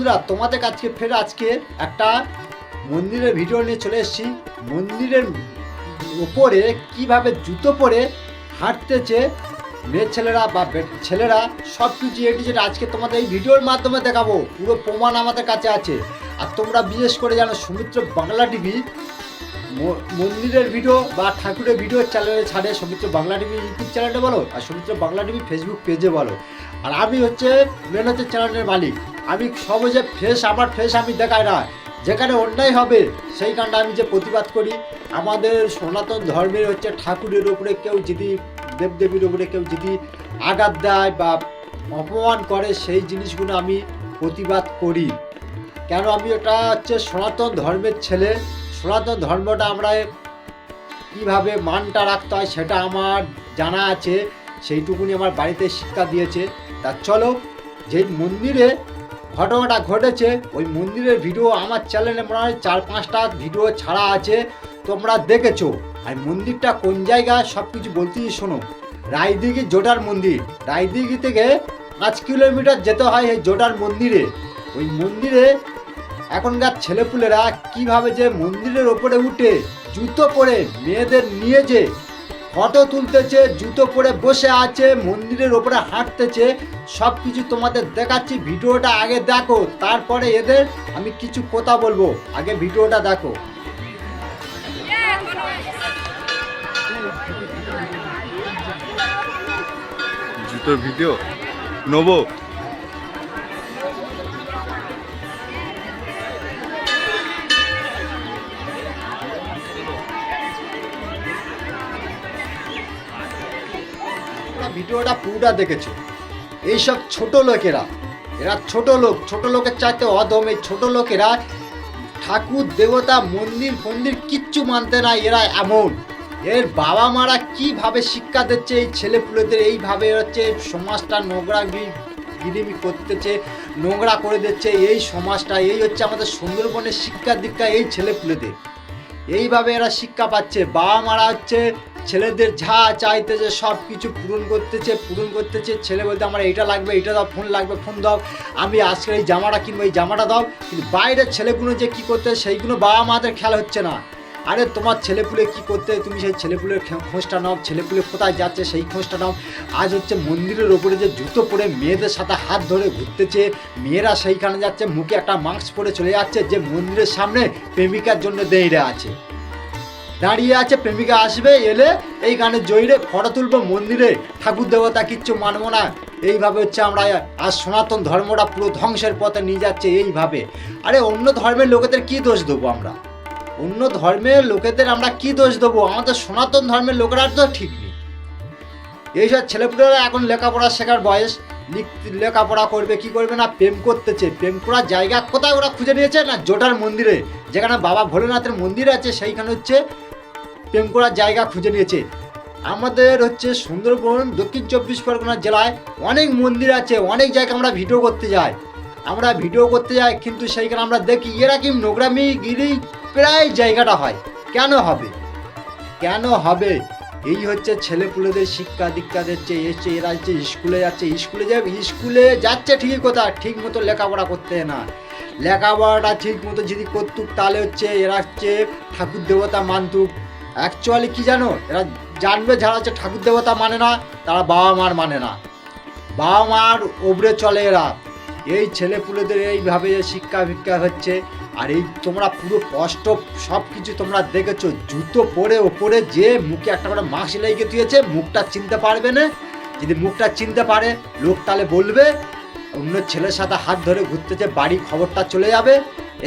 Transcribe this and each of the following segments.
বন্ধুরা, তোমাদের আজকে একটা মন্দিরের ভিডিও নিয়ে চলে এসেছি। মন্দিরের উপরে কিভাবে জুতো পরে হাঁটতেছে মেয়ে ছেলেরা বা ছেলেরা, সব কিছু যেটা আজকে তোমাদের এই ভিডিওর মাধ্যমে দেখাবো। পুরো প্রমাণ আমাদের কাছে আছে। আর তোমরা বিশেষ করে জানো সৌমিত্র বাংলা টিভি মন্দিরের ভিডিও বা ঠাকুরের ভিডিও চ্যানেলে ছাড়ে। সৌমিত্র বাংলা টিভি ইউটিউব চ্যানেলে বলো, আর সৌমিত্র বাংলা টিভি ফেসবুক পেজে বলো। আর আমি মেন হচ্ছে চ্যানেলের মালিক। আমি সহজে আমার ফেস আমি দেখাই না। যেখানে অন্যায় হবে সেইখানটা আমি যে প্রতিবাদ করি। আমাদের সনাতন ধর্মের হচ্ছে ঠাকুরের উপরে কেউ যদি দেবদেবীর উপরে কেউ যদি আঘাত দেয় বা অপমান করে, সেই জিনিসগুলো আমি প্রতিবাদ করি। কেন আমি এটা হচ্ছে সনাতন ধর্মের ছেলে। সনাতন ধর্মটা আমরা কীভাবে মানটা রাখতে হয় সেটা আমার জানা আছে, সেইটুকুনি আমার বাড়িতে শিক্ষা দিয়েছে। তা চলো, যেই মন্দিরে ঘটনাটা ঘটেছে ওই মন্দিরের ভিডিও আমার চ্যানেলে মনে হয় 4-5টা ভিডিও ছাড়া আছে, তোমরা দেখেছো। আর মন্দিরটা কোন জায়গায় সব কিছু বলতেই শোনো। রায়দিঘি জোটার মন্দির, রায়দিঘি থেকে 5 কিলোমিটার যেতে হয় এই জোটার মন্দিরে। ওই মন্দিরে এখনকার ছেলেপুলেরা কিভাবে যে মন্দিরের ওপরে উঠে জুতো পরে মেয়েদের নিয়ে যে ফটো তুলতেছে, জুতো পরে বসে আছে, মন্দিরের ওপরে হাঁটতেছে, সব কিছু তোমাদের দেখাচ্ছি। ভিডিওটা আগে দেখো, তারপরে এদের আমি কিছু কথা বলবো। আগে ভিডিওটা দেখো। জুতোর ভিডিও নেবো। ভিডিওটা পুরোটা দেখেছো। এইসব ছোট লোকেরা, এরা ছোট লোকের চাইতে অধম। এই ছোট লোকেরা ঠাকুর দেবতা মন্দির কিচ্ছু মানতে না। এরা এমন, এর বাবা মারা কিভাবে শিক্ষা দিচ্ছে এই ছেলেপুলেদের, এইভাবে হচ্ছে সমাজটা গিরিমি করতেছে, নোংরা করে দিচ্ছে এই সমাজটা। এই হচ্ছে আমাদের সুন্দরবনের শিক্ষা দীক্ষা এই ছেলেপুলেদের। এইভাবে এরা শিক্ষা পাচ্ছে। বাবা মারা হচ্ছে ছেলেদের যা চাইতেছে সব কিছু পূরণ করতেছে। ছেলে বলতে আমার এইটা লাগবে, এইটা দাও, ফোন লাগবে, ফোন দাও, আমি আজকের এই জামাটা কিনবো, এই জামাটা দাও। কিন্তু বাইরের ছেলেগুলো যে কী করতে সেইগুলো বাবা মাদের খেয়াল হচ্ছে না। আরে তোমার ছেলেপুলে কি করতে, তুমি সেই ছেলেপুলের খোঁজটা নাও। ছেলেপুলে কোথায় যাচ্ছে সেই খোঁজটা নাও। আজ হচ্ছে মন্দিরের ওপরে যে জুতো পরে মেয়েদের সাথে হাত ধরে ঘুরতেছে, মেয়েরা সেইখানে যাচ্ছে, মুখে একটা মাস্ক পরে চলে যাচ্ছে, যে মন্দিরের সামনে প্রেমিকার জন্য দাঁড়িয়ে আছে। প্রেমিকা আসবে, এলে এই গানে জয়ীরে ফটো তুলবো মন্দিরে, ঠাকুর দেবতা কিচ্ছু মানবো না। এইভাবে হচ্ছে আমরা আজ সনাতন ধর্মটা পুরো ধ্বংসের পথে নিয়ে যাচ্ছে এইভাবে। আরে অন্য ধর্মের লোকেদের কি দোষ দেবো আমরা? অন্য ধর্মের লোকেদের আমরা কি দোষ দেবো? আমাদের সনাতন ধর্মের লোকেরা তো ঠিক নেই। এইসব ছেলেপুলেরা এখন লেখাপড়া শেখার বয়স, লেখাপড়া করবে কি করবে না, প্রেম করতেছে। প্রেম করার জায়গা কোথায় ওরা খুঁজে নিয়েছে না, জোটার মন্দিরে, যেখানে বাবা ভোলেনাথের মন্দির আছে, সেইখানে হচ্ছে প্রেম করার জায়গা খুঁজে নিয়েছে। আমাদের হচ্ছে সুন্দরবন দক্ষিণ 24 পরগনা জেলায় অনেক মন্দির আছে, অনেক জায়গায় আমরা ভিডিও করতে যাই, কিন্তু সেইখানে আমরা দেখি এরা কি নোংরামি গিরি প্রায় জায়গাটা হয়। কেন হবে? এই হচ্ছে ছেলেপুলেদের শিক্ষা দীক্ষা দিচ্ছে। এরা হচ্ছে স্কুলে যাচ্ছে ঠিকই, কথা ঠিক মতো লেখাপড়া করতে না। লেখাপড়াটা ঠিক মতো যদি করতুক তাহলে হচ্ছে এরা হচ্ছে ঠাকুর দেবতা মানতুক। অ্যাকচুয়ালি কি জানো, এরা জানবে যারা হচ্ছে ঠাকুর দেবতা মানে না, তারা বাবা মার মানে না, বাবা মার ওপরে চলে এরা। এই ছেলেপুলেদের এইভাবে শিক্ষা ভিক্ষা হচ্ছে। আর এই তোমরা পুরো কষ্ট সব কিছু তোমরা দেখেছো। জুতো পরে ওপরে যে মুখে একটা করে মাস্ক লেগে দিয়েছে, মুখটা চিনতে পারবে না। যদি মুখটা চিনতে পারে লোক তাহলে বলবে অন্য ছেলের সাথে হাত ধরে ঘুরতেছে, বাড়ি খবরটা চলে যাবে।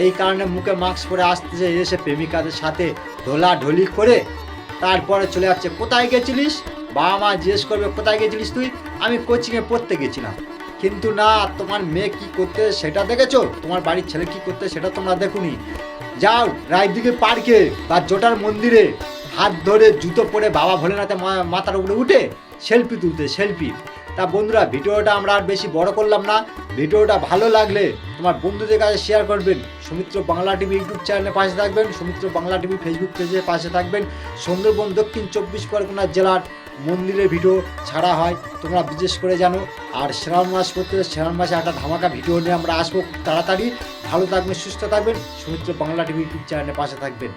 এই কারণে মুখে মাস্ক পরে আসতেছে, এসে প্রেমিকাদের সাথে ঢোলাঢলি করে তারপরে চলে যাচ্ছে। কোথায় গেছিলিস? বাবা মা জিজ্ঞেস করবে কোথায় গেছিলিস তুই? আমি কোচিংয়ে পড়তে গেছিলাম। কিন্তু না, তোমার মেয়ে কি করতে সেটা দেখেছো, তোমার বাড়ির ছেলে কি করতে সেটা তোমরা দেখুনি। যাও রায়দিঘি পার্কে বা জোটার মন্দিরে হাত ধরে জুতো পরে বাবা ভোলেনাথের মাথার উপরে উঠে সেলফি তুলতে। তা বন্ধুরা, ভিডিওটা আমরা আর বেশি বড় করলাম না। ভিডিওটা ভালো লাগলে তোমার বন্ধুদের কাছে শেয়ার করবেন। সৌমিত্র বাংলা টিভি ইউটিউব চ্যানেলে পাশে থাকবেন, সৌমিত্র বাংলা টিভি ফেসবুক পেজে পাশে থাকবেন। সুন্দরবন দক্ষিণ 24 পরগনা জেলার মন্দিরের ভিডিও ছাড়া হয়, তোমরা বিশেষ করে জানো। আর শ্রাবণ মাস করতে শ্রাবণ মাসে একটা ধামাকা ভিডিও নিয়ে আমরা আসবো খুব তাড়াতাড়ি। ভালো থাকবেন, সুস্থ থাকবেন, সুমিত্র বাংলা টিভি ইউটিউব চ্যানেলের পাশে থাকবেন।